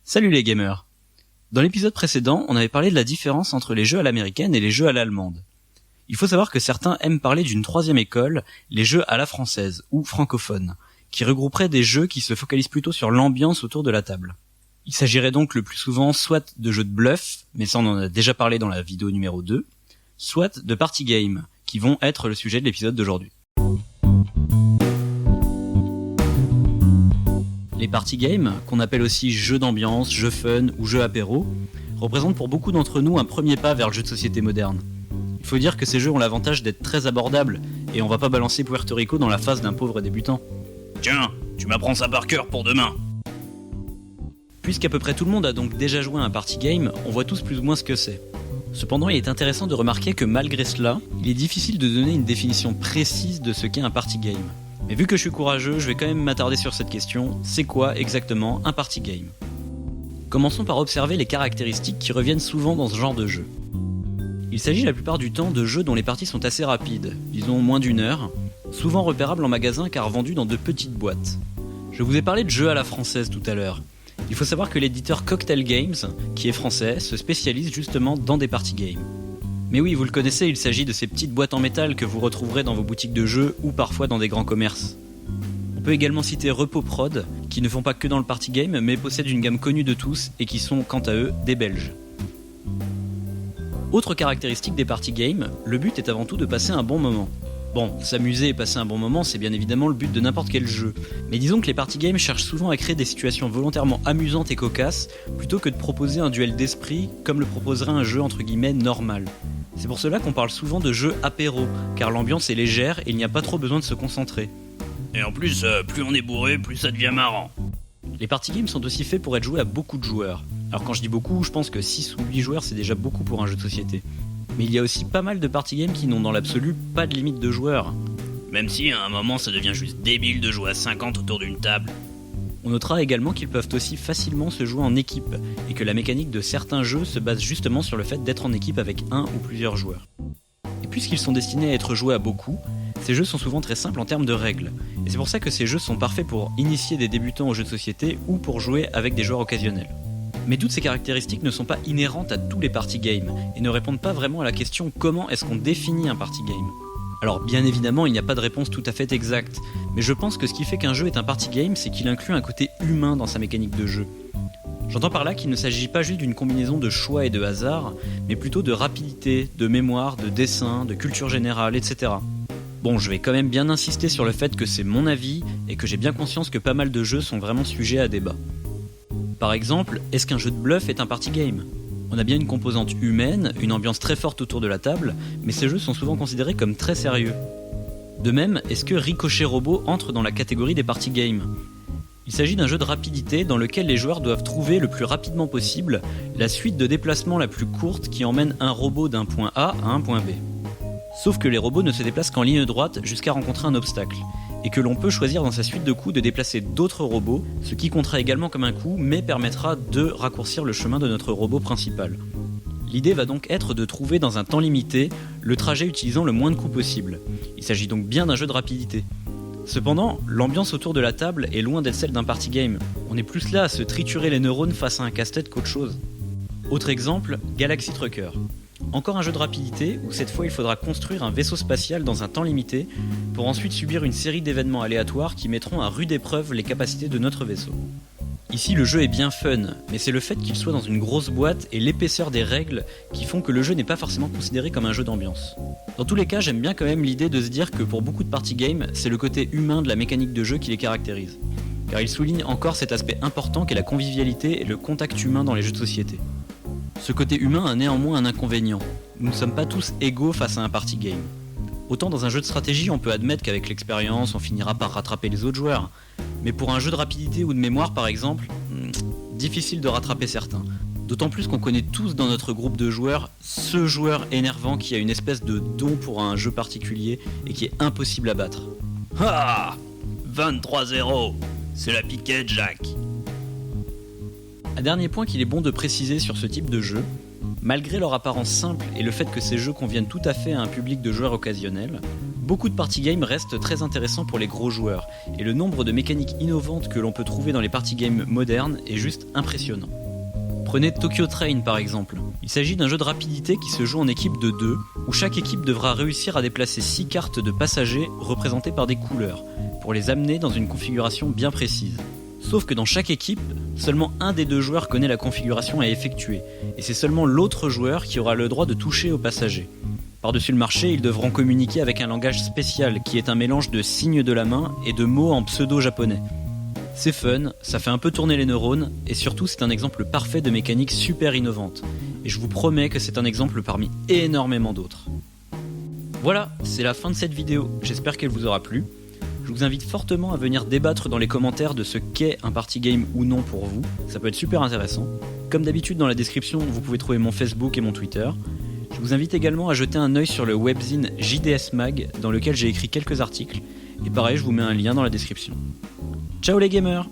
Salut les gamers. Dans l'épisode précédent, on avait parlé de la différence entre les jeux à l'américaine et les jeux à l'allemande. Il faut savoir que certains aiment parler d'une troisième école, les jeux à la française, ou francophones, qui regrouperaient des jeux qui se focalisent plutôt sur l'ambiance autour de la table. Il s'agirait donc le plus souvent soit de jeux de bluff, mais ça on en a déjà parlé dans la vidéo numéro 2, soit de party game, qui vont être le sujet de l'épisode d'aujourd'hui. Les party games, qu'on appelle aussi jeux d'ambiance, jeux fun ou jeux apéro, représentent pour beaucoup d'entre nous un premier pas vers le jeu de société moderne. Il faut dire que ces jeux ont l'avantage d'être très abordables, et on va pas balancer Puerto Rico dans la face d'un pauvre débutant. Tiens, tu m'apprends ça par cœur pour demain. Puisqu'à peu près tout le monde a donc déjà joué à un party game, on voit tous plus ou moins ce que c'est. Cependant, il est intéressant de remarquer que malgré cela, il est difficile de donner une définition précise de ce qu'est un party game. Mais vu que je suis courageux, je vais quand même m'attarder sur cette question, c'est quoi exactement un party game ? Commençons par observer les caractéristiques qui reviennent souvent dans ce genre de jeu. Il s'agit la plupart du temps de jeux dont les parties sont assez rapides, disons moins d'une heure, souvent repérables en magasin car vendus dans de petites boîtes. Je vous ai parlé de jeux à la française tout à l'heure. Il faut savoir que l'éditeur Cocktail Games, qui est français, se spécialise justement dans des party games. Mais oui, vous le connaissez, il s'agit de ces petites boîtes en métal que vous retrouverez dans vos boutiques de jeux ou parfois dans des grands commerces. On peut également citer Repoprod, qui ne font pas que dans le party game, mais possèdent une gamme connue de tous et qui sont quant à eux des Belges. Autre caractéristique des party games, le but est avant tout de passer un bon moment. Bon, s'amuser et passer un bon moment, c'est bien évidemment le but de n'importe quel jeu. Mais disons que les party games cherchent souvent à créer des situations volontairement amusantes et cocasses, plutôt que de proposer un duel d'esprit comme le proposerait un jeu entre guillemets normal. C'est pour cela qu'on parle souvent de jeux apéro, car l'ambiance est légère et il n'y a pas trop besoin de se concentrer. Et en plus, plus on est bourré, plus ça devient marrant. Les party games sont aussi faits pour être joués à beaucoup de joueurs. Alors quand je dis beaucoup, je pense que 6 ou 8 joueurs c'est déjà beaucoup pour un jeu de société. Mais il y a aussi pas mal de party games qui n'ont dans l'absolu pas de limite de joueurs. Même si à un moment ça devient juste débile de jouer à 50 autour d'une table. On notera également qu'ils peuvent aussi facilement se jouer en équipe, et que la mécanique de certains jeux se base justement sur le fait d'être en équipe avec un ou plusieurs joueurs. Et puisqu'ils sont destinés à être joués à beaucoup, ces jeux sont souvent très simples en termes de règles. Et c'est pour ça que ces jeux sont parfaits pour initier des débutants aux jeux de société ou pour jouer avec des joueurs occasionnels. Mais toutes ces caractéristiques ne sont pas inhérentes à tous les party games, et ne répondent pas vraiment à la question comment est-ce qu'on définit un party game. Alors bien évidemment il n'y a pas de réponse tout à fait exacte, mais je pense que ce qui fait qu'un jeu est un party game, c'est qu'il inclut un côté humain dans sa mécanique de jeu. J'entends par là qu'il ne s'agit pas juste d'une combinaison de choix et de hasard, mais plutôt de rapidité, de mémoire, de dessin, de culture générale, etc. Bon, je vais quand même bien insister sur le fait que c'est mon avis, et que j'ai bien conscience que pas mal de jeux sont vraiment sujets à débat. Par exemple, est-ce qu'un jeu de bluff est un party game ? On a bien une composante humaine, une ambiance très forte autour de la table, mais ces jeux sont souvent considérés comme très sérieux. De même, est-ce que Ricochet Robot entre dans la catégorie des party games ? Il s'agit d'un jeu de rapidité dans lequel les joueurs doivent trouver le plus rapidement possible la suite de déplacement la plus courte qui emmène un robot d'un point A à un point B. Sauf que les robots ne se déplacent qu'en ligne droite jusqu'à rencontrer un obstacle, et que l'on peut choisir dans sa suite de coups de déplacer d'autres robots, ce qui comptera également comme un coup, mais permettra de raccourcir le chemin de notre robot principal. L'idée va donc être de trouver dans un temps limité le trajet utilisant le moins de coups possible. Il s'agit donc bien d'un jeu de rapidité. Cependant, l'ambiance autour de la table est loin d'être celle d'un party game. On est plus là à se triturer les neurones face à un casse-tête qu'autre chose. Autre exemple, Galaxy Trucker. Encore un jeu de rapidité où cette fois il faudra construire un vaisseau spatial dans un temps limité pour ensuite subir une série d'événements aléatoires qui mettront à rude épreuve les capacités de notre vaisseau. Ici le jeu est bien fun, mais c'est le fait qu'il soit dans une grosse boîte et l'épaisseur des règles qui font que le jeu n'est pas forcément considéré comme un jeu d'ambiance. Dans tous les cas, j'aime bien quand même l'idée de se dire que pour beaucoup de party games, c'est le côté humain de la mécanique de jeu qui les caractérise. Car il souligne encore cet aspect important qu'est la convivialité et le contact humain dans les jeux de société. Ce côté humain a néanmoins un inconvénient. Nous ne sommes pas tous égaux face à un party game. Autant dans un jeu de stratégie, on peut admettre qu'avec l'expérience, on finira par rattraper les autres joueurs. Mais pour un jeu de rapidité ou de mémoire par exemple, difficile de rattraper certains. D'autant plus qu'on connaît tous dans notre groupe de joueurs ce joueur énervant qui a une espèce de don pour un jeu particulier et qui est impossible à battre. Ah 23-0, c'est la piquette, Jack. Un dernier point qu'il est bon de préciser sur ce type de jeu, malgré leur apparence simple et le fait que ces jeux conviennent tout à fait à un public de joueurs occasionnels, Beaucoup de party games restent très intéressants pour les gros joueurs, et le nombre de mécaniques innovantes que l'on peut trouver dans les party games modernes est juste impressionnant. Prenez Tokyo Train par exemple. Il s'agit d'un jeu de rapidité qui se joue en équipe de 2, où chaque équipe devra réussir à déplacer 6 cartes de passagers représentées par des couleurs, pour les amener dans une configuration bien précise. Sauf que dans chaque équipe, seulement un des 2 joueurs connaît la configuration à effectuer, et c'est seulement l'autre joueur qui aura le droit de toucher aux passagers. Par-dessus le marché, ils devront communiquer avec un langage spécial qui est un mélange de signes de la main et de mots en pseudo-japonais. C'est fun, ça fait un peu tourner les neurones, et surtout c'est un exemple parfait de mécanique super innovante. Et je vous promets que c'est un exemple parmi énormément d'autres. Voilà, c'est la fin de cette vidéo, j'espère qu'elle vous aura plu. Je vous invite fortement à venir débattre dans les commentaires de ce qu'est un party game ou non pour vous, ça peut être super intéressant. Comme d'habitude dans la description, vous pouvez trouver mon Facebook et mon Twitter. Je vous invite également à jeter un œil sur le webzine JDS Mag, dans lequel j'ai écrit quelques articles, et pareil, je vous mets un lien dans la description. Ciao les gamers!